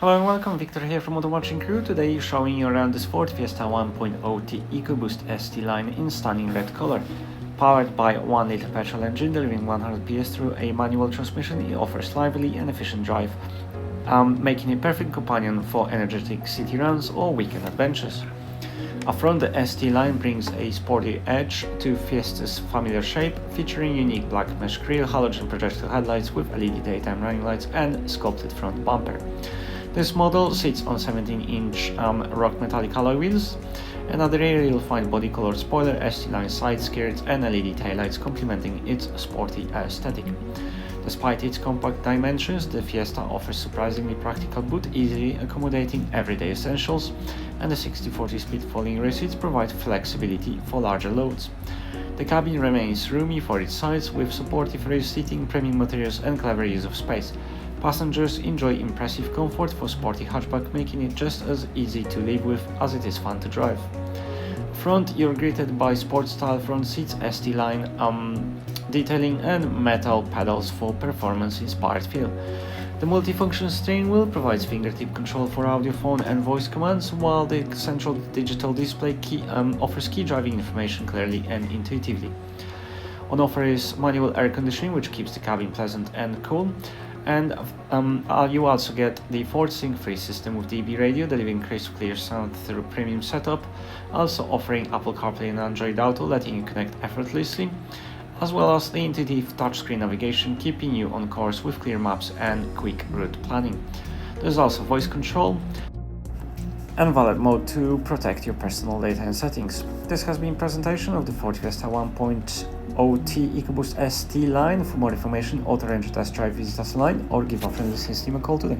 Hello and welcome, Victor here from Watching Crewe. Today showing you around this Ford Fiesta 1.0T EcoBoost ST-Line in stunning red color. Powered by a 1-liter petrol engine delivering 100 PS through a manual transmission, it offers lively and efficient drive, making it a perfect companion for energetic city runs or weekend adventures. Up front, the ST-Line brings a sporty edge to Fiesta's familiar shape, featuring unique black mesh grille, halogen projector headlights with LED daytime running lights and sculpted front bumper. This model sits on 17-inch rock metallic alloy wheels, and at the rear you'll find body-colored spoiler, ST-Line side skirts and LED taillights complementing its sporty aesthetic. Despite its compact dimensions, the Fiesta offers surprisingly practical boot, easily accommodating everyday essentials, and the 60/40 split folding rear seats provide flexibility for larger loads. The cabin remains roomy for its size, with supportive rear seating, premium materials and clever use of space. Passengers enjoy impressive comfort for sporty hatchback, making it just as easy to live with as it is fun to drive. Front, you're greeted by sport-style front seats, ST-Line detailing and metal pedals for performance-inspired feel. The multifunction steering wheel provides fingertip control for audio, phone and voice commands, while the central digital display offers key driving information clearly and intuitively. On offer is manual air conditioning, which keeps the cabin pleasant and cool. And you also get the Ford Sync 3 system with DB radio, delivering crisp, clear sound through premium setup, also offering Apple CarPlay and Android Auto, letting you connect effortlessly, as well as the intuitive touchscreen navigation, keeping you on course with clear maps and quick route planning. There's also voice control and valet mode to protect your personal data and settings. This has been a presentation of the Ford Fiesta 1.0T EcoBoost ST-Line. For more information or to arrange a test drive, visit us online or give our friendly sales team a call today.